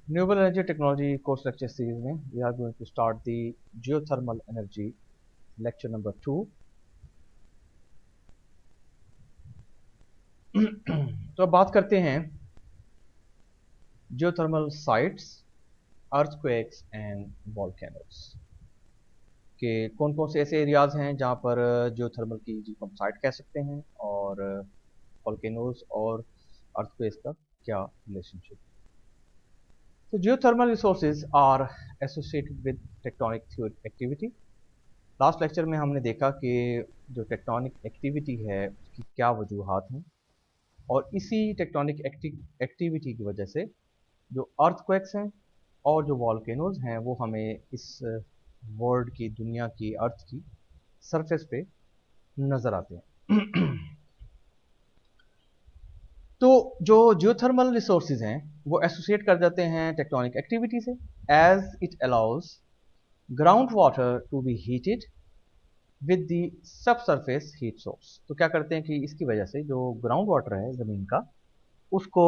Renewable Energy Technology course lecture series में we are going to start the geothermal energy lecture number 2. तो अब बात करते हैं geothermal sites, earthquakes and volcanoes के कौन कौन से ऐसे एरियाज हैं जहाँ पर जियोथर्मल की जिनको हम साइट कह सकते हैं और वॉल्केनोज और अर्थक्वेक्स का क्या relationship. So geothermal resources are associated with tectonic activity. Last lecture में हमने देखा कि जो टेक्टोनिक एक्टिविटी है उसकी क्या वजूहात हैं और इसी टेक्टोनिक एक्टिविटी की वजह से जो अर्थक्वेक्स हैं और जो वॉल्केनोज हैं वो हमें इस वर्ल्ड की दुनिया की अर्थ की सरफेस पे नज़र आते हैं. तो जो जियोथर्मल रिसोर्सेज हैं वो एसोसिएट कर जाते हैं टेक्टोनिक एक्टिविटी से as it allows ground water to be heated with the sub surface heat source. तो क्या करते हैं कि इसकी वजह से जो ग्राउंड वाटर है ज़मीन का उसको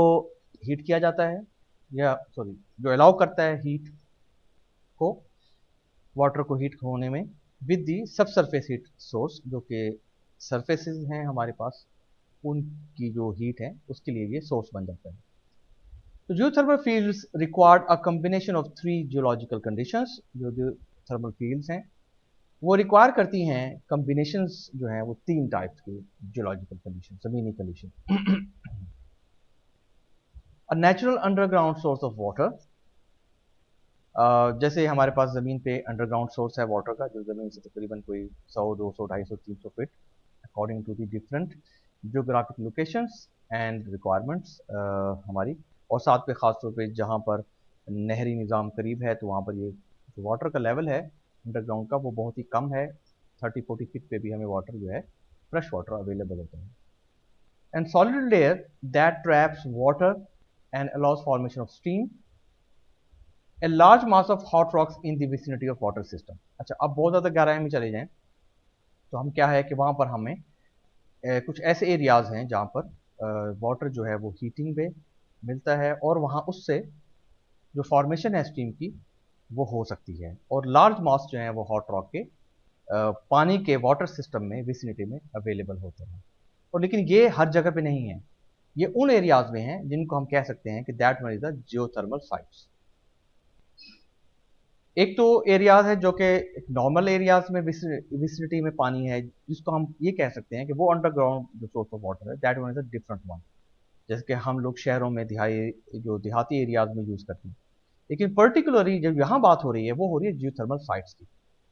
हीट किया जाता है या सॉरी जो अलाउ करता है हीट को वाटर को हीट होने में with the sub surface heat source जो कि सरफेसेस हैं हमारे पास उनकी जो हीट है उसके लिए ये सोर्स बन जाता है. तो geothermal fields required a combination of 3 geological conditions. जो जियोथर्मल फील्ड्स हैं वो रिक्वायर करती हैं कॉम्बिनेशंस जो हैं वो 3 टाइप्स के जियोलॉजिकल कंडीशन ज़मीनी condition. A natural underground source of water. जैसे हमारे पास ज़मीन पे अंडरग्राउंड सोर्स है वाटर का जो ज़मीन से तकरीबन कोई 100 200 250 300 feet according to the different geographic locations and requirements हमारी. और साथ पे ख़ास तौर पे जहाँ पर नहरी निज़ाम करीब है तो वहाँ पर ये जो वाटर का लेवल है अंडरग्राउंड का वो बहुत ही कम है. 30-40 फीट पे भी हमें वाटर जो है फ्रेश वाटर अवेलेबल होता है. And solid layer that traps water and allows formation of steam. A large mass of hot rocks in the vicinity of water system. अच्छा, अब बहुत ज़्यादा गहराई में चले जाएं तो हम क्या है कि वहाँ पर हमें कुछ ऐसे एरियाज़ हैं जहाँ पर वाटर जो है वो हीटिंग पे मिलता है और वहाँ उससे जो फॉर्मेशन है स्टीम की वो हो सकती है. और लार्ज मास जो है वो हॉट रॉक के पानी के वाटर सिस्टम में विसिनिटी में अवेलेबल होते हैं. और लेकिन ये हर जगह पे नहीं है. ये उन एरियाज में हैं जिनको हम कह सकते हैं कि that one is the geothermal sites. एक तो एरियाज है जो कि नॉर्मल एरियाज में विसिनिटी में पानी है जिसको हम ये कह सकते हैं कि वो अंडरग्राउंड जो सोर्स ऑफ वाटर है that one is a different one. जैसे कि हम लोग शहरों में देहाती एरियाज में यूज़ करते हैं. लेकिन पर्टिकुलरली जब यहाँ बात हो रही है वो हो रही है जियोथर्मल साइट्स की.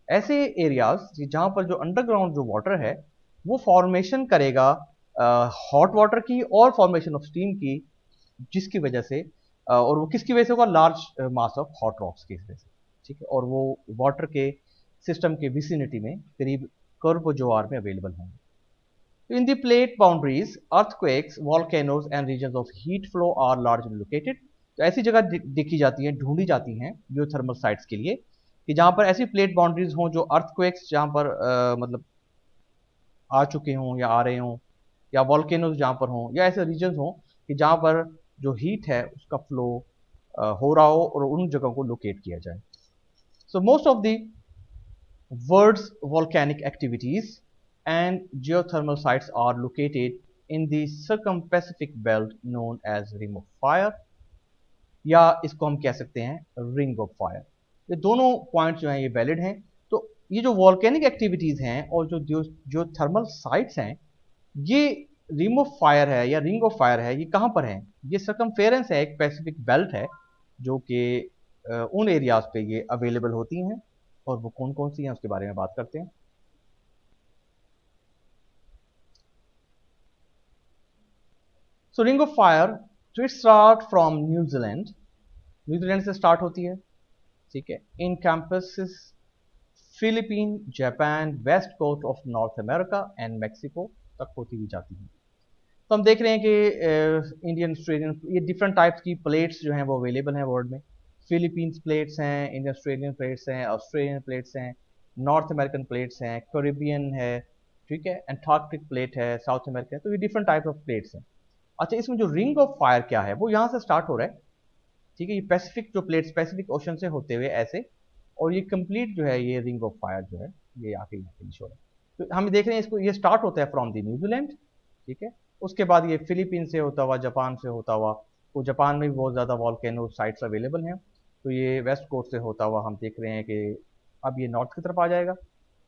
ऐसे एरियाज जहाँ पर जो अंडरग्राउंड जो वाटर है वो फॉर्मेशन करेगा हॉट वाटर की और फॉर्मेशन ऑफ स्टीम की जिसकी वजह से और वो किसकी वजह से होगा large mass of hot rocks की वजह से. ठीक है, और वो वाटर के सिस्टम के विसिनिटी में करीब कर्व ज्वार में अवेलेबल होंगे. In the plate boundaries, earthquakes, volcanoes and regions of heat flow are largely located. तो ऐसी जगह देखी जाती हैं ढूंढी जाती हैं जियोथर्मल साइट्स के लिए कि जहाँ पर ऐसी प्लेट बाउंड्रीज हों जो अर्थक्वेक्स जहाँ पर मतलब आ चुके हों या आ रहे हों या वॉल्केनोज जहाँ पर हों या ऐसे रीजन्स हों कि जहाँ पर जो हीट है उसका फ्लो हो रहा हो और उन जगहों को लोकेट किया जाए. So most of the world's volcanic activities and geothermal sites are located in the circum-Pacific belt known as Ring of Fire या इसको हम कह सकते हैं रिंग ऑफ फायर. ये दोनों पॉइंट्स जो हैं ये वैलिड हैं. तो ये जो वॉल्केनिक एक्टिविटीज़ हैं और जो थर्मल साइट्स हैं ये रिंग ऑफ फायर है या रिंग ऑफ फायर है ये कहाँ पर है. ये सर्कमफेरेंस है एक पैसिफिक बेल्ट है जो कि उन एरियाज पे ये अवेलेबल होती हैं और वो कौन कौन सी हैं उसके बारे में बात करते हैं. सो रिंग ऑफ फायर तो इट स्टार्ट फ्रॉम न्यूजीलैंड. न्यूजीलैंड से स्टार्ट होती है. ठीक है, encompasses Philippine, Japan, west coast of North America and Mexico तक होती हुई जाती है. तो हम देख रहे हैं कि इंडियन ऑस्ट्रेलियन ये डिफरेंट टाइप्स की प्लेट्स जो हैं वो अवेलेबल हैं वर्ल्ड में. फिलीपींस प्लेट्स हैं, इंडियन ऑस्ट्रेलियन प्लेट्स हैं, ऑस्ट्रेलियन प्लेट्स हैं, नॉर्थ अमेरिकन प्लेट्स हैं, कैरिबियन है, ठीक है, एंटार्क्टिक प्लेट है, साउथ अमेरिका है. तो ये डिफरेंट टाइप ऑफ प्लेट्स हैं. अच्छा, इसमें जो रिंग ऑफ फायर क्या है वो यहाँ से स्टार्ट हो रहा है ठीक है, ये पैसिफिक जो प्लेट्स पैसिफिक ओशन से होते हुए ऐसे, और ये कंप्लीट जो है ये रिंग ऑफ फायर जो है ये आके यहाँ फिनिश हो रहा है। तो हम देख रहे हैं इसको, ये स्टार्ट होता है फ्रॉम द न्यूजीलैंड, ठीक है, उसके बाद ये फिलीपीन से होता हुआ, जापान से होता हुआ, तो जापान में भी बहुत ज़्यादा वॉल्केनो साइट्स अवेलेबल हैं, तो ये वेस्ट कोस्ट से होता हुआ हम देख रहे हैं कि अब ये नॉर्थ की तरफ आ जाएगा,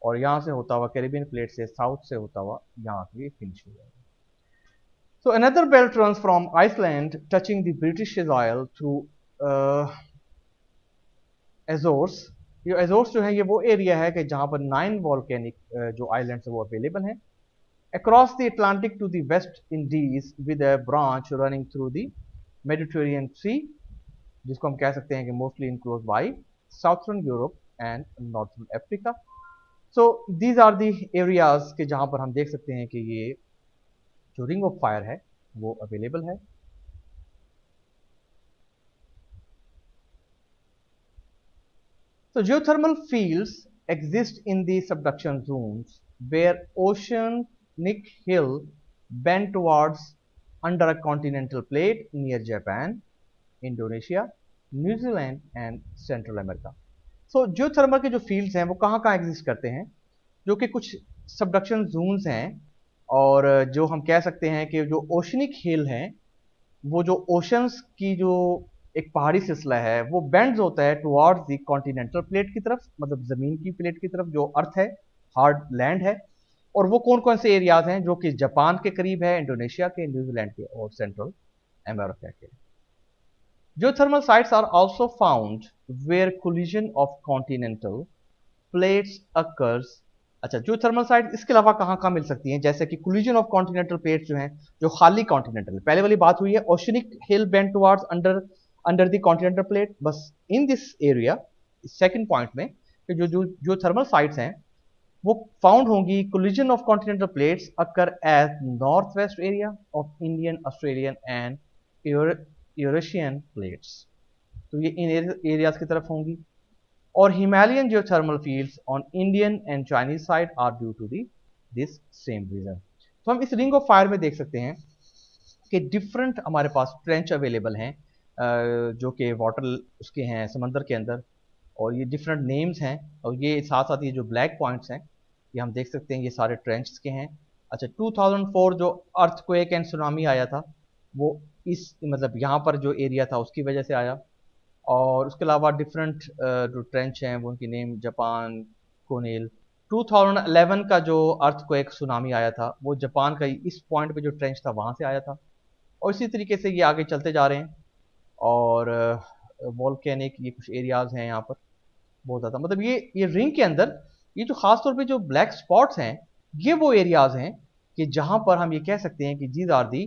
और यहाँ से होता हुआ कैरिबियन प्लेट से साउथ से होता हुआ यहाँ पे फिनिश हो जाएगा। So another belt runs from Iceland, touching the British Isles through Azores। ये Azores जो है ये वो एरिया है कि जहाँ पर 9 वॉल्केनिक जो आइलैंड्स है वो अवेलेबल हैं, across the Atlantic to the West Indies with a branch running through the Mediterranean Sea, जिसको हम कह सकते हैं कि mostly enclosed by Southern Europe and Northern Africa। So these are the areas के जहाँ पर हम देख सकते हैं कि ये जो रिंग ऑफ फायर है वो अवेलेबल है। So geothermal fields exist in the subduction zones where oceanic hill bend towards under a continental plate near Japan, Indonesia, New Zealand and Central America। So geothermal के जो fields हैं वो कहाँ exist करते हैं, जो कि कुछ subduction zones हैं, और जो हम कह सकते हैं कि जो ओशनिक हिल हैं, वो जो ओशंस की जो एक पहाड़ी सिलसिला है वो बेंड्स होता है टुवर्ड्स द कॉन्टिनेंटल प्लेट की तरफ, मतलब जमीन की प्लेट की तरफ जो अर्थ है, हार्ड लैंड है, और वो कौन कौन से एरियाज हैं जो कि जापान के करीब है, इंडोनेशिया के, न्यूजीलैंड के और सेंट्रल अमेरिका के। Geothermal sites are also found where collision of continental plates occurs। अच्छा, ज्योथर्मल साइट इसके अलावा कहाँ मिल सकती हैं, जैसे कि कोलिजन ऑफ कॉन्टिनेंटल प्लेट्स जो हैं, जो खाली कॉन्टिनेंटल, पहले वाली बात हुई है oceanic hill bend towards under the continental plate, बस in this area second point में कि जो थर्मल साइट्स हैं वो फाउंड होंगी collision of continental plates occur as north west area of Indian, Australian and Eurasian plates, तो ये इन एरियाज की तरफ होंगी। और Himalayan geothermal fields on Indian and Chinese side are due to this same reason। तो हम इस रिंग ऑफ फायर में देख सकते हैं कि डिफरेंट हमारे पास ट्रेंच अवेलेबल हैं, जो कि वाटर उसके हैं समंदर के अंदर, और ये डिफरेंट नेम्स हैं, और ये साथ साथ ये जो ब्लैक पॉइंट्स हैं ये हम देख सकते हैं ये सारे ट्रेंच के हैं। अच्छा, 2004 जो अर्थक्वेक एंड सुनामी आया था वो इस मतलब यहाँ पर जो एरिया था उसकी वजह से आया, और उसके अलावा डिफरेंट जो ट्रेंच हैं वो उनकी नेम जापान, कोनेल। 2011 का जो अर्थक्वेक सुनामी आया था वो जापान का इस पॉइंट पे जो ट्रेंच था वहाँ से आया था, और इसी तरीके से ये आगे चलते जा रहे हैं। और वॉल्केनिक ये कुछ एरियाज हैं यहाँ पर बहुत ज़्यादा, मतलब ये रिंग के अंदर ये जो खास तौर पे जो ब्लैक स्पॉट्स हैं ये वो एरियाज हैं कि जहाँ पर हम ये कह सकते हैं कि these are the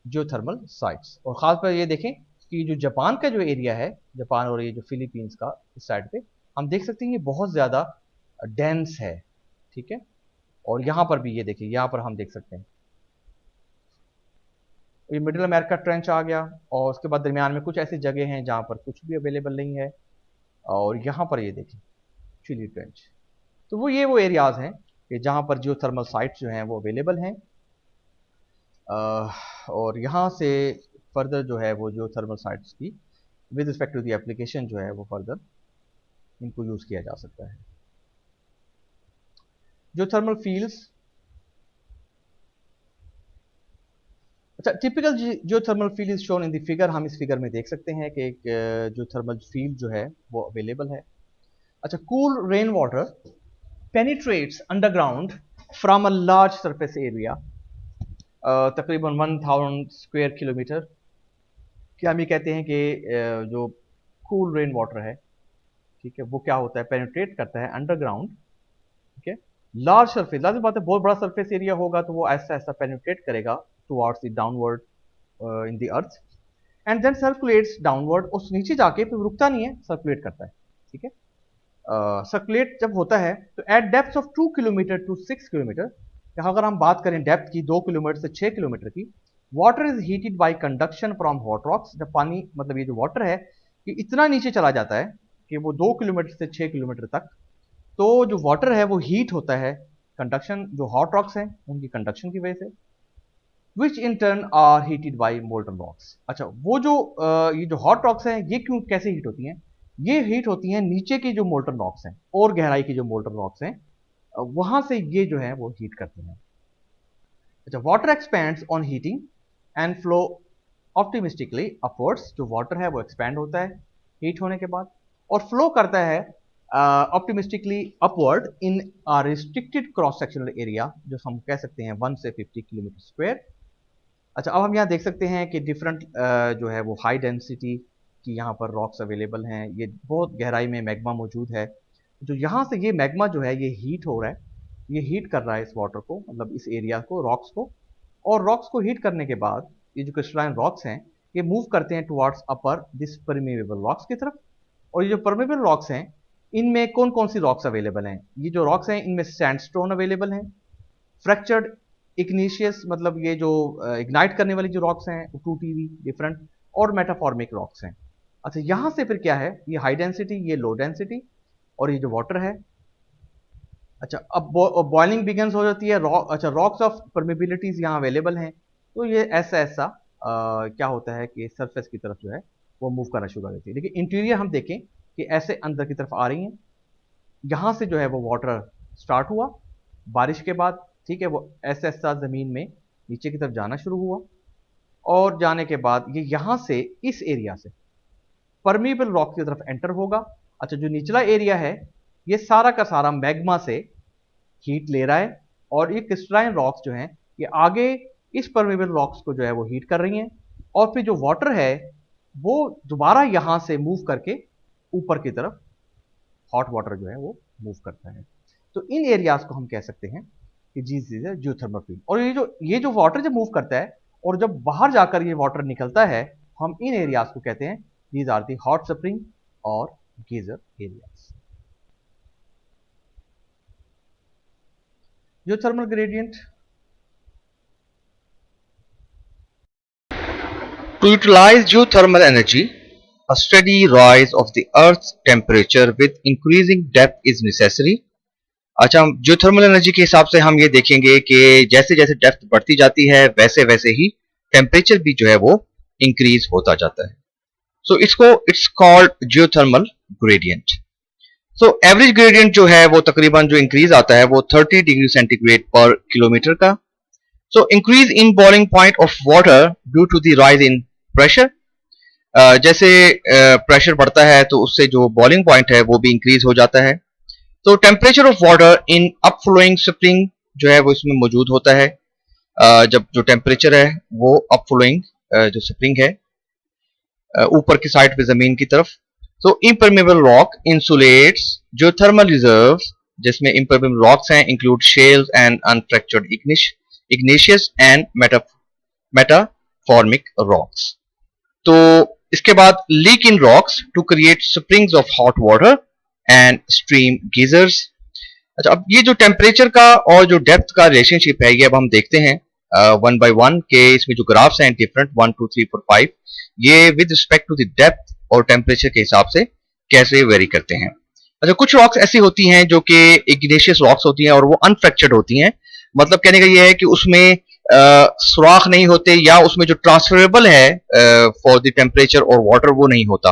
geothermal sites. और ख़ास पर ये देखें कि जो जापान का जो एरिया है, जापान और ये जो फिलीपींस का इस साइड पे हम देख सकते हैं ये बहुत ज़्यादा डेंस है, ठीक है। और यहाँ पर भी ये देखिए, यहाँ पर हम देख सकते हैं ये मिडिल अमेरिका ट्रेंच आ गया, और उसके बाद दरमियान में कुछ ऐसी जगह हैं जहाँ पर कुछ भी अवेलेबल नहीं है, और यहाँ पर ये देखिए चिली ट्रेंच। तो वो एरियाज हैं कि जहाँ पर जियोथर्मल साइट्स जो हैं वो अवेलेबल हैं, और यहाँ से फर्दर जो है वो जियोथर्मल साइट्स की with respect to the application जो है वो फर्दर इनको यूज़ किया जा सकता है। जियोथर्मल फील्ड्स, अच्छा, typical geothermal field is shown in the figure. हम इस फिगर में देख सकते हैं कि एक जियोथर्मल फील्ड जो है वो अवेलेबल है। अच्छा, cool rain water penetrates underground from a large surface area, तकरीबन 1000 स्क्वायर किलोमीटर, कि हम ये कहते हैं कि जो कूल रेन वाटर है, ठीक है, वो क्या होता है, पेनिट्रेट करता है अंडरग्राउंड, ठीक है, लार्ज सरफेस, लाजिम बात है बहुत बड़ा सरफेस एरिया होगा तो वो ऐसा ऐसा पेनिट्रेट करेगा towards the downward in the earth, and then circulates downward, उस नीचे जाके फिर रुकता नहीं है, सर्कुलेट करता है, ठीक है। सर्कुलेट जब होता है तो at depth of 2 kilometre to 6 kilometre, यहाँ अगर हम बात करें डेप्थ की 2 किलोमीटर से 6 किलोमीटर की, water is heated bye conduction from hot rocks. जब पानी मतलब ये जो वाटर है ये इतना नीचे चला जाता है कि वो 2 किलोमीटर से 6 किलोमीटर तक, तो जो वाटर है वो हीट होता है, कंडक्शन जो हॉट रॉक्स हैं उनकी कंडक्शन की वजह से, which in turn are heated by molten rocks. अच्छा, वो जो ये जो हॉट रॉक्स हैं ये क्यों कैसे हीट होती हैं? ये हीट होती हैं नीचे की जो मोल्टन रॉक्स हैं और गहराई की जो मोल्टन रॉक्स हैं, वहां से ये जो है वो हीट करते हैं। अच्छा, water expands on heating and flow optimistically upwards. जो वाटर है वो एक्सपैंड होता है हीट होने के बाद और फ्लो करता है ऑप्टिमिस्टिकली अपवर्ड इन रिस्ट्रिक्टेड क्रॉस सेक्शनल एरिया, जो हम कह सकते हैं 1 से 50 किलोमीटर स्क्वायर। अच्छा, अब हम यहाँ देख सकते हैं कि डिफरेंट जो है वो हाई डेंसिटी की यहाँ पर रॉक्स अवेलेबल हैं। ये बहुत गहराई में मैग्मा मौजूद है। जो यहाँ से ये मैग्मा जो है ये हीट हो रहा है, ये हीट कर रहा है इस वाटर को, मतलब इस एरिया को, रॉक्स को। और रॉक्स को हीट करने के बाद ये जो क्रिस्टलाइन रॉक्स हैं ये मूव करते हैं towards upper this permeable rocks की तरफ। और ये जो परमेबल रॉक्स हैं इनमें कौन कौन सी रॉक्स अवेलेबल हैं? ये जो रॉक्स हैं इनमें सैंडस्टोन अवेलेबल हैं, फ्रैक्चर्ड इग्निशियस, मतलब ये जो इग्नाइट करने वाली जो रॉक्स हैं टूटी हुई डिफरेंट, और मेटाफॉर्मिक रॉक्स हैं। अच्छा, यहां से फिर क्या है, ये हाई डेंसिटी, ये लो डेंसिटी, और ये जो वाटर है। अच्छा, अब बॉइलिंग बिगन्स हो जाती है। अच्छा, रॉक्स ऑफ परमेबिलिटीज यहाँ अवेलेबल हैं, तो ये ऐसा ऐसा क्या होता है कि सरफेस की तरफ जो है वो मूव करना शुरू कर देती है। लेकिन इंटीरियर हम देखें कि ऐसे अंदर की तरफ आ रही हैं। यहाँ से जो है वो वाटर स्टार्ट हुआ बारिश के बाद, ठीक है, वो ऐसा ऐसा ज़मीन में नीचे की तरफ जाना शुरू हुआ और जाने के बाद ये यहाँ से इस एरिया से परमीबल रॉक की तरफ एंटर होगा। अच्छा, जो निचला एरिया है ये सारा का सारा मैग्मा से हीट ले रहा है और ये क्रिस्टलाइन रॉक्स जो हैं ये आगे इस परमीबल रॉक्स को जो है वो हीट कर रही हैं और फिर जो वाटर है वो दोबारा यहाँ से मूव करके ऊपर की तरफ हॉट वाटर जो है वो मूव करता है। तो इन एरियाज को हम कह सकते हैं कि जी इज है जियोथर्मल फील्ड। और ये जो वाटर जब मूव करता है और जब बाहर जाकर ये वाटर निकलता है, हम इन एरियाज को कहते हैं these are the hot spring और geyser areas. Geothermal gradient. To utilize geothermal energy, a steady rise of the Earth's temperature with increasing depth is necessary. अच्छा, जियोथर्मल एनर्जी के हिसाब से हम ये देखेंगे कि जैसे जैसे डेप्थ बढ़ती जाती है वैसे वैसे ही टेम्परेचर भी जो है वो इंक्रीज होता जाता है। So it's called geothermal gradient. So average gradient जो है वो तकरीबन जो इंक्रीज आता है वो 30 डिग्री सेंटीग्रेड पर किलोमीटर का। So increase in boiling point of water due to the rise in pressure. जैसे प्रेशर बढ़ता है तो उससे जो बॉइलिंग पॉइंट है वो भी इंक्रीज हो जाता है। तो temperature of water in upflowing spring जो है वो इसमें मौजूद होता है। जब जो टेम्परेचर है वो अपफ्लोइंग जो स्प्रिंग है ऊपर की साइड पे जमीन की तरफ। तो impermeable rock insulates geothermal reserves, जिसमें इम्परमेबल रॉक्स हैं include shales and unfractured igneous and metamorphic rocks. तो इसके बाद leak in rocks to create springs of hot water and stream geysers. अच्छा, अब ये जो टेम्परेचर का और जो डेप्थ का रिलेशनशिप है ये अब हम देखते हैं वन बाय वन के इसमें जो ग्राफ्स हैं डिफरेंट 1 2 3 4 5 ये with respect to the depth और टेम्परेचर के हिसाब से कैसे वेरी करते हैं। अच्छा, कुछ रॉक्स ऐसी होती हैं जो कि इग्नेशियस रॉक्स होती हैं और वो अनफ्रैक्चर्ड होती हैं। मतलब कहने का ये है कि उसमें सुराख नहीं होते या उसमें जो ट्रांसफरेबल है फॉर द टेम्परेचर और वाटर वो नहीं होता।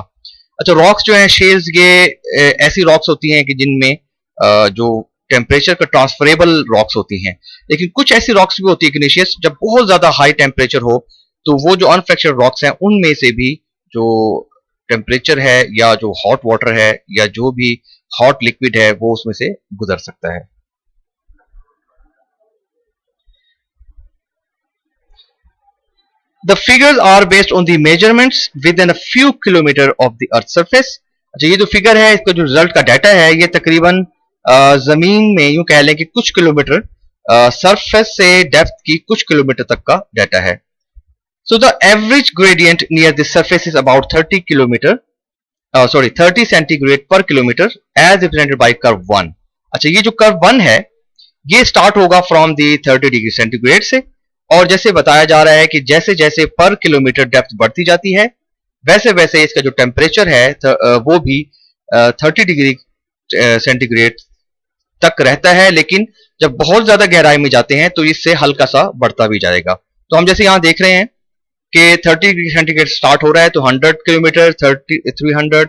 अच्छा, रॉक्स जो हैं शेल्स ये ऐसी रॉक्स होती हैं कि जिनमें जो टेम्परेचर का ट्रांसफरेबल रॉक्स होती हैं। लेकिन कुछ ऐसी रॉक्स भी होती है इग्नेशियस जब बहुत ज्यादा हाई टेम्परेचर हो तो वो जो अनफ्रैक्चर्ड रॉक्स हैं उनमें से भी जो टेम्परेचर है या जो हॉट वाटर है या जो भी हॉट लिक्विड है वो उसमें से गुजर सकता है। The figures are based on the measurements within a few kilometer of the earth surface. अच्छा, ये जो फिगर है इसका जो रिजल्ट का डाटा है ये तकरीबन जमीन में यूं कह लें कि कुछ किलोमीटर सरफेस से डेप्थ की कुछ किलोमीटर तक का डाटा है। So the average gradient near the surface is about 30 kilometer 30 centigrade per kilometer as represented by curve 1। अच्छा, ये जो कर्व 1 है ये स्टार्ट होगा फ्रॉम दी 30 डिग्री सेंटीग्रेड से और जैसे बताया जा रहा है कि जैसे जैसे पर किलोमीटर डेप्थ बढ़ती जाती है वैसे वैसे इसका जो टेम्परेचर है वो भी 30 डिग्री सेंटीग्रेड तक रहता है। लेकिन जब बहुत ज्यादा गहराई में जाते हैं तो इससे हल्का सा बढ़ता भी जाएगा। तो हम जैसे यहाँ देख रहे हैं कि 30 डिग्री सेंटीग्रेड स्टार्ट हो रहा है, तो 100 किलोमीटर, 30 300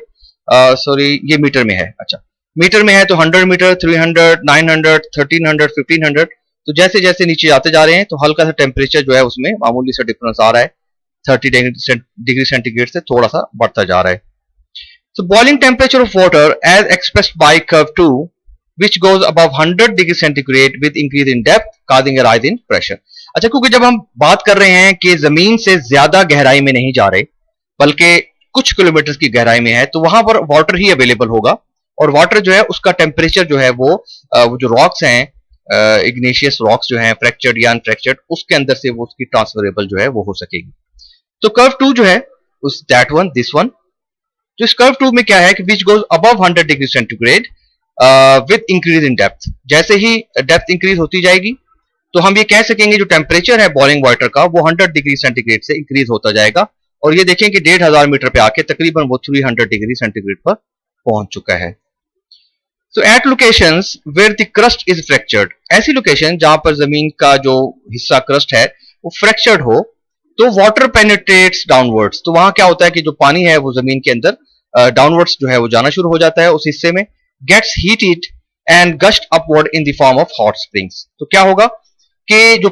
सॉरी ये मीटर में है, अच्छा मीटर में है तो 100 मीटर, 300, 900, 1300, 1500। तो जैसे जैसे नीचे जाते जा रहे हैं तो हल्का सा टेम्परेचर जो है उसमें मामूली सा डिफरेंस आ रहा है, 30 डिग्री सेंटीग्रेड से थोड़ा सा बढ़ता जा रहा है। So boiling temperature of water as expressed by curve 2 which goes above 100 degree centigrade with increase in depth causing a rise in pressure। अच्छा, क्योंकि जब हम बात कर रहे हैं कि जमीन से ज्यादा गहराई में नहीं जा रहे बल्कि कुछ किलोमीटर की गहराई में है, तो वहां पर वाटर ही अवेलेबल होगा, और वाटर जो है उसका टेम्परेचर जो है वो जो रॉक्स हैं इग्नेशियस रॉक्स जो हैं फ्रैक्चर्ड या अनफ्रैक्चर्ड, उसके अंदर से वो उसकी ट्रांसफरेबल जो है वो हो सकेगी। तो कर्व 2 जो है उस दैट वन दिस वन, तो इस कर्व 2 में क्या है कि which goes above 100 degree centigrade with increase in depth. जैसे ही डेप्थ इंक्रीज होती जाएगी तो हम ये कह सकेंगे जो टेम्परेचर है बॉइलिंग वाटर का वो 100 डिग्री सेंटीग्रेड से इंक्रीज होता जाएगा, और ये देखें कि 1500 मीटर पे आके तकरीबन वो 300 डिग्री सेंटीग्रेड पर पहुंच चुका है। So at locations where the crust is fractured, ऐसी लोकेशन जहां पर जमीन का जो हिस्सा क्रस्ट है वो फ्रैक्चर्ड हो, तो वाटर पेनिट्रेट्स डाउनवर्ड्स। तो वहां क्या होता है कि जो पानी है वो जमीन के अंदर डाउनवर्ड्स जो है वो जाना शुरू हो जाता है उस हिस्से में, gets heated and gushed upward in the form of hot springs. तो क्या होगा कि जो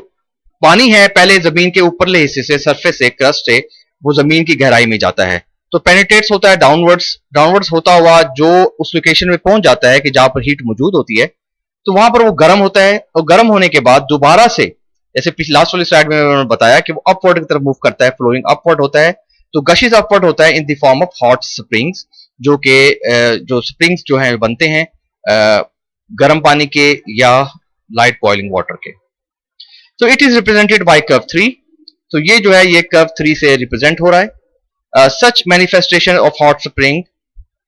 पानी है पहले जमीन के ऊपरले हिस्से से, सरफेस से, क्रस्ट से वो जमीन की गहराई में जाता है, तो पेनिट्रेट्स होता है डाउनवर्ड्स, डाउनवर्ड्स होता हुआ जो उस लोकेशन में पहुंच जाता है कि जहां पर हीट मौजूद होती है, तो वहां पर वो गर्म होता है, और गर्म होने के बाद दोबारा से, जैसे पिछले लास्ट वाली स्लाइड में मैंने बताया कि वो अपवर्ड की तरफ मूव करता है, फ्लोइंग अपवर्ड होता है, तो गशिस अपवर्ड होता है इन the form of hot springs, जो कि जो स्प्रिंग्स जो हैं बनते हैं गर्म पानी के या लाइट बॉइलिंग वाटर के। तो it is represented by curve 3। तो ये जो है ये कर्व 3 से रिप्रेजेंट हो रहा है। Such manifestation of hot spring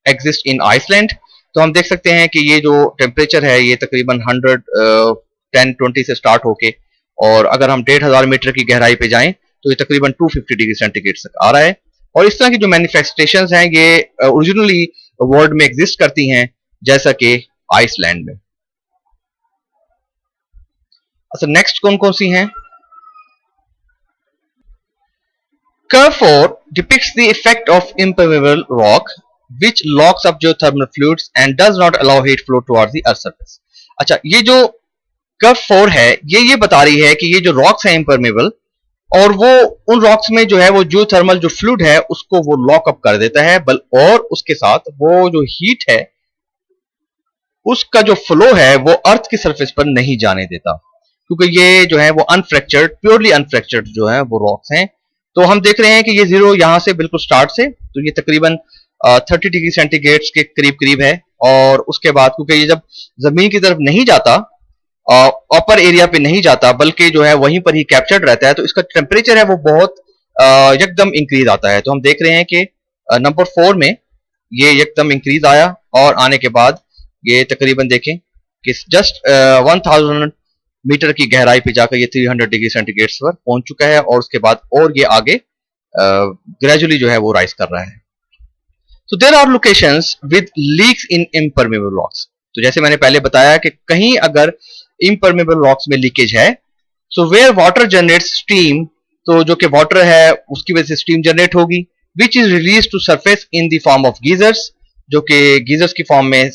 exist in Iceland. तो हम देख सकते हैं कि ये जो टेम्परेचर है ये तकरीबन 110-20 से स्टार्ट होके, और अगर हम 1500 मीटर की गहराई पे जाएं तो ये तकरीबन 250 डिग्री सेंटीग्रेड तक आ रहा है। और इस तरह की जो मैनिफेस्टेशंस हैं ये ओरिजिनली वर्ल्ड में एग्जिस्ट करती हैं, जैसा कि आइसलैंड में। अच्छा, नेक्स्ट कौन कौन सी हैं? Curve 4 depicts the effect of impermeable rock which locks up geothermal fluids and does not allow heat flow towards the earth surface। अच्छा, ये जो कर्व 4 है ये बता रही है कि ये जो रॉक्स हैं impermeable, और वो उन रॉक्स में जो है वो जियोथर्मल जो फ्लूइड है उसको वो लॉक अप कर देता है, और उसके साथ वो जो हीट है उसका जो फ्लो है वो अर्थ की सरफेस पर नहीं जाने देता, क्योंकि ये जो है वो अनफ्रैक्चर्ड, प्योरली अनफ्रैक्चर्ड जो है वो रॉक्स हैं। तो हम देख रहे हैं कि ये जीरो यहां से बिल्कुल स्टार्ट से, तो ये तकरीबन 30 डिग्री सेंटीग्रेड के करीब करीब है, और उसके बाद क्योंकि ये जब जमीन की तरफ नहीं जाता, अपर एरिया पे नहीं जाता, बल्कि जो है वहीं पर ही कैप्चर्ड रहता है, तो इसका टेम्परेचर है वो बहुत एकदम इंक्रीज आता है। तो हम देख रहे हैं कि नंबर 4 में ये एकदम इंक्रीज आया, और आने के बाद ये तकरीबन देखें कि जस्ट 1000 मीटर की गहराई पे जाकर ये 300 डिग्री सेंटीग्रेड पर पहुंच चुका है, और उसके बाद और ये आगे ग्रेजुअली जो है वो राइज कर रहा है। तो there are locations with leaks in impermeable rocks. तो जैसे मैंने पहले बताया कि कहीं अगर इम्परमेबल रॉक्स में लीकेज है, so where water generates steam, तो जो कि वाटर है उसकी वजह से स्टीम जनरेट होगी, which is release to surface in the form of geysers, जो कि गीजर्स की फॉर्म में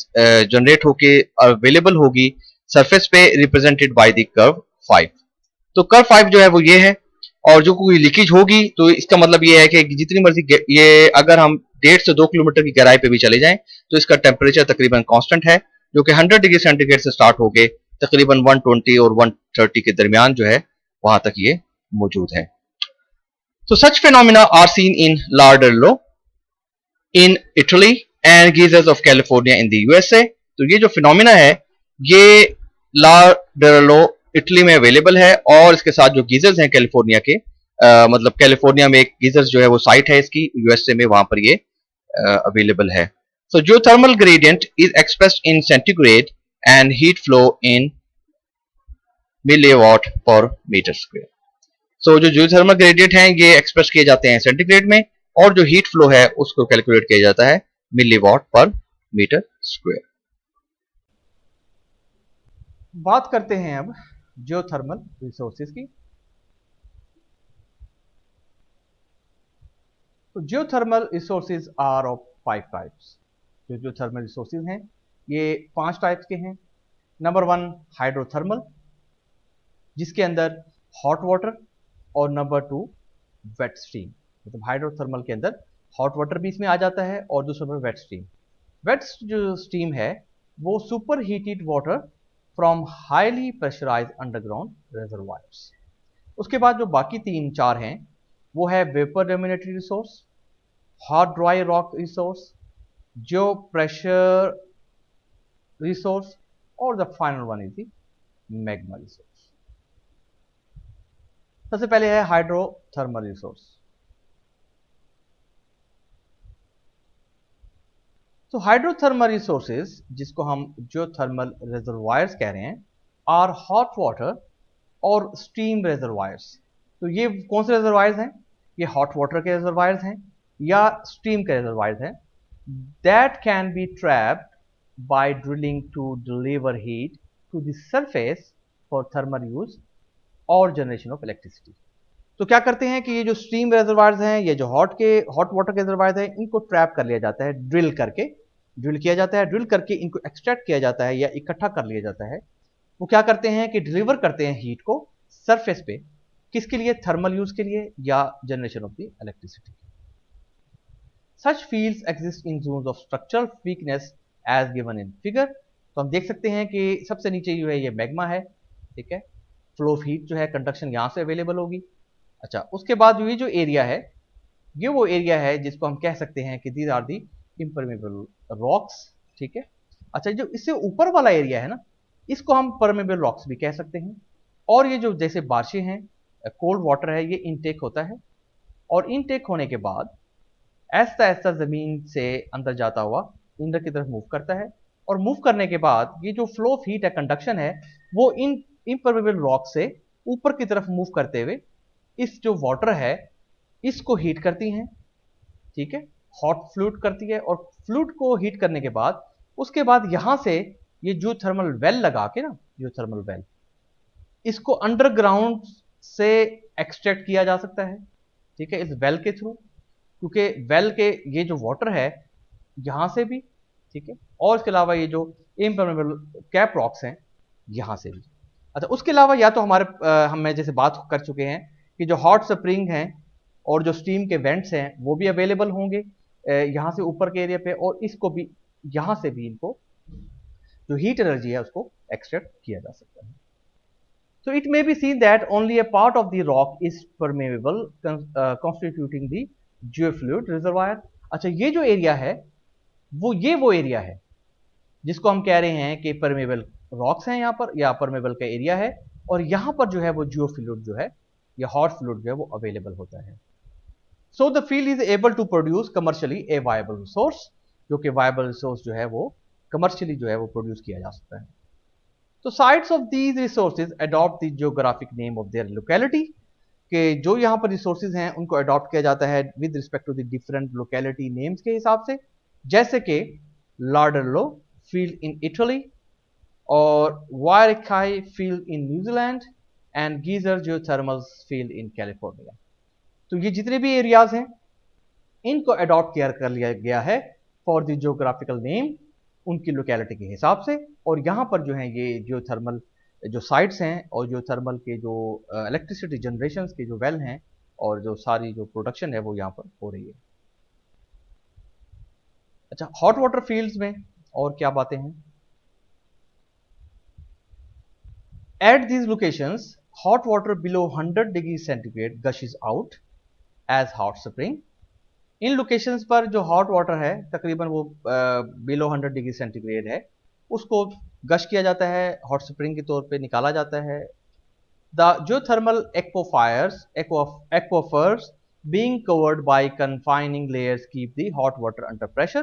जनरेट होके अवेलेबल होगी सरफेस पे, रिप्रेजेंटेड बाय द कर्व 5। तो कर्व 5 जो है वो ये है, और जो कोई लीकेज होगी तो इसका मतलब ये है कि जितनी मर्जी ये अगर हम 1.5 से 2 किलोमीटर की गहराई पे भी चले जाएं तो इसका टेम्परेचर तकरीबन कांस्टेंट है, जो कि 100 डिग्री सेंटीग्रेड से स्टार्ट होके तकरीबन 120 और 130 के दरमियान जो है वहां तक ये मौजूद है। तो such phenomena are seen in Larderello in Italy and geysers of California in the USA. तो ये जो फिनोमिना है ये लार्डरलो इटली में अवेलेबल है, और इसके साथ जो गीजर्स हैं कैलिफोर्निया के, मतलब कैलिफोर्निया में एक गीजर्स जो है वो साइट है इसकी, यूएसए में वहां पर ये अवेलेबल है। So geothermal gradient is expressed in centigrade and heat flow in milliwatt per meter square. So जो जियोथर्मल ग्रेडियंट हैं ये एक्सप्रेस किए जाते हैं सेंटीग्रेड में, और जो हीट फ्लो है उसको कैलकुलेट किया जाता है मिलीवाट पर मीटर स्क्वायर। बात करते हैं अब जियोथर्मल रिसोर्सेज की। तो geothermal resources are of 5 types. जो जियोथर्मल रिसोर्सेज हैं ये 5 टाइप्स के हैं। नंबर 1 हाइड्रोथर्मल, जिसके अंदर हॉट वाटर, और नंबर 2 वेट स्ट्रीम। मतलब हाइड्रोथर्मल के अंदर हॉट वाटर भी इसमें आ जाता है, और दूसरा नंबर वेट स्ट्रीम। वेट जो स्ट्रीम है वो super heated water from highly pressurised underground reservoirs. उसके बाद जो बाकी 3-4 हैं वो है vapour dominated resource, hot dry rock resource, जो प्रेशर रिसोर्स, और the final one is the magma resource. सबसे पहले है हाइड्रोथर्मल रिसोर्स। तो हाइड्रोथर्मल रिसोर्सेज, जिसको हम जियोथर्मल रिजर्वायर्स कह रहे हैं, आर हॉट वाटर और स्टीम रिजर्वायर्स। तो ये कौन से रिजर्वायर्स हैं? ये हॉट वाटर के रिजर्वायर्स हैं या स्टीम के रिजर्वायर्स हैं, that can be trapped by drilling to deliver heat to the surface for thermal use और जनरेशन ऑफ इलेक्ट्रिसिटी। तो क्या करते हैं कि ये जो स्ट्रीम रिजर्वायर्स हैं, ये जो हॉट वाटर के रिजर्वायर्स हैं, इनको ट्रैप कर लिया जाता है, ड्रिल किया जाता है, ड्रिल करके इनको एक्सट्रैक्ट किया जाता है या इकट्ठा कर लिया जाता है। वो क्या करते हैं कि डिलीवर करते हैं हीट को सरफेस पे, किसके लिए? थर्मल यूज के लिए या generation of the electricity. Such fields exist in zones of structural weakness as given in figure. तो हम देख सकते हैं कि सबसे नीचे जो है ये मैग्मा है, ठीक है। फ्लो ऑफ हीट जो है, कंडक्शन यहां से अवेलेबल होगी। अच्छा, उसके बाद ये जो एरिया है, ये वो एरिया है जिसको हम कह सकते हैं कि these are the impermeable rocks, ठीक है। अच्छा, जो इससे ऊपर वाला एरिया है ना, इसको हम परमेबल रॉक्स भी कह सकते हैं। और ये जो जैसे बारिशें हैं, कोल्ड वाटर है, ये इनटेक होता है, और इनटेक होने के बाद ऐसा ऐसा जमीन से अंदर जाता हुआ अंदर की तरफ मूव करता है, और मूव करने के बाद ये जो फ्लो ऑफ हीट है, कंडक्शन है, वो इन इम्परमेबल रॉक से ऊपर की तरफ मूव करते हुए इस जो वाटर है इसको हीट करती हैं, ठीक है, हॉट फ्लूइड करती है, और फ्लूइड को हीट करने के बाद उसके बाद यहां से ये जो थर्मल वेल लगा के ना, जो थर्मल वेल, इसको अंडरग्राउंड से एक्सट्रैक्ट किया जा सकता है, ठीक है, इस वेल के थ्रू, क्योंकि वेल के ये जो वाटर है यहां से भी, ठीक है, और इसके अलावा ये जो इम्परमेबल कैप रॉक्स हैं यहां से भी। अच्छा, उसके अलावा या तो हमारे हम जैसे बात कर चुके हैं कि जो हॉट स्प्रिंग हैं और जो स्टीम के वेंट्स हैं वो भी अवेलेबल होंगे यहाँ से ऊपर के एरिया पे, और इसको भी यहाँ से भी इनको जो हीट एनर्जी है उसको एक्सट्रैक्ट किया जा सकता है। So it may be seen that only a part of the rock is permeable, constituting the geofluid reservoir. अच्छा, ये जो एरिया है वो एरिया है जिसको हम कह रहे हैं कि परमेबल रॉक्स हैं यहाँ पर, या परमेबल का एरिया है, और यहाँ पर जो है वो जियोफ्लूइड जो है या हॉट फ्लूइड जो है वो अवेलेबल होता है। So the field is able to produce commercially a viable resource, जो कि वायबल रिसोर्स जो है वो कमर्शियली जो है वो प्रोड्यूस किया जा सकता है। तो sites of these resources adopt the geographic name of their locality, के जो यहाँ पर रिसोर्सेज हैं उनको अडॉप्ट किया जाता है with respect to the different locality names के हिसाब से, जैसे कि लार्डरलो फील्ड इन इटली, और Wairakei field in New Zealand, and geyser geothermal field in California. तो ये जितने भी एरियाज हैं इनको अडॉप्ट कर लिया गया है फॉर द जियोग्राफिकल नेम, उनकी लोकेलिटी के हिसाब से, और यहाँ पर जो है ये जियोथर्मल जो साइट्स हैं और जियोथर्मल के जो इलेक्ट्रिसिटी जनरेशन के जो वेल हैं और जो सारी जो प्रोडक्शन है वो यहाँ पर हो रही है। अच्छा, हॉट वाटर फील्ड्स में और क्या बातें हैं? At these locations hot water below 100 degree centigrade gushes out as hot spring. इन लोकेशंस पर जो हॉट वाटर है तकरीबन वो बिलो 100 डिग्री सेंटीग्रेड है, उसको गश किया जाता है, हॉट स्प्रिंग के तौर पे निकाला जाता है। The geothermal aquifers being covered by confining layers keep the hot water under pressure,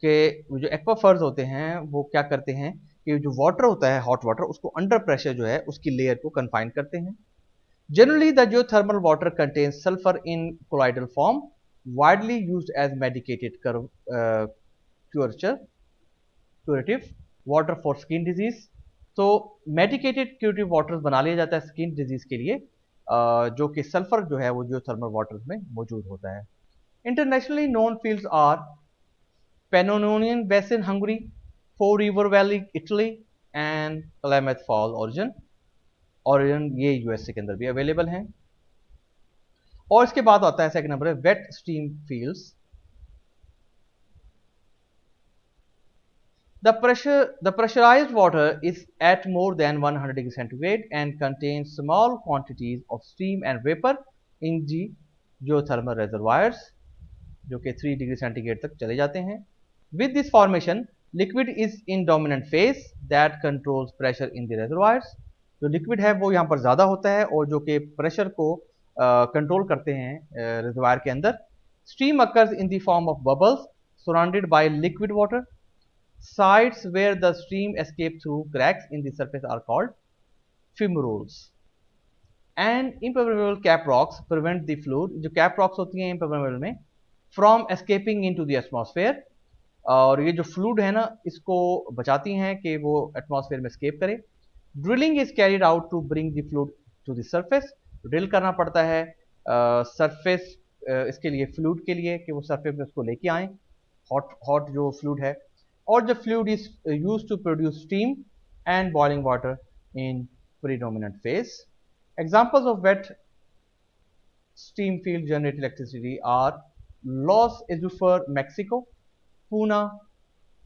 के जो एक्वाफर्स होते हैं वो क्या करते हैं कि जो वाटर होता है हॉट वाटर उसको अंडर प्रेशर जो है उसकी लेयर को कन्फाइन करते हैं। Generally the geothermal water contains sulphur in colloidal form, widely used as medicated curative water for skin disease। तो मेडिकेटेड क्यूरेटिव वाटर बना लिया जाता है स्किन डिजीज के लिए, जो कि सल्फर जो है वो जियोथर्मल वाटर में मौजूद होता है। Internationally known fields are Pannonian Basin, Hungary, Four River Valley, Italy, and Klamath Fall, Oregon, ये यूएसए के अंदर भी अवेलेबल हैं। और इसके बाद आता है सेकंड नंबर है wet stream fields. The pressurized water is at more than 100 degree centigrade and contains small quantities of steam and vapor in the geothermal reservoirs, जो कि 3 डिग्री सेंटीग्रेड तक चले जाते हैं। With this formation, liquid is in dominant phase that controls pressure in the reservoirs. जो liquid है वो यहाँ पर ज़्यादा होता है और जो कि प्रेशर को कंट्रोल करते हैं रिजर्वायर के अंदर। Stream occurs in the form of bubbles surrounded by liquid water. Sites where the stream escapes through cracks in the surface are called fumaroles. And impermeable cap rocks prevent the fluid, जो cap rocks होती हैं impermeable में, from escaping into the atmosphere. और ये जो fluid है ना इसको बचाती हैं कि वो एटमॉस्फेयर में escape करे। Drilling is carried out to bring the fluid to the surface. Drill करना पड़ता है सरफेस इसके लिए फ्लूड के लिए कि वो सरफेस में उसको लेके आए, हॉट जो फ्लूड है। और the fluid is used to produce steam and boiling water in predominant phase. Examples of wet steam field generate electricity are Los Azufer, Mexico, Puna,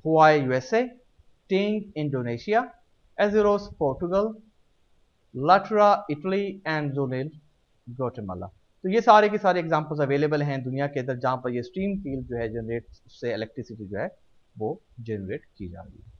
Hawaii, USA, Ting, Indonesia, Azeros, Portugal, Latra, Italy, and Zonil, Guatemala. तो ये सारे के सारे examples available हैं दुनिया के अंदर जहां पर ये स्ट्रीम फील्ड जो है जनरेट से इलेक्ट्रिसिटी जो है वो जनरेट की जा रही है।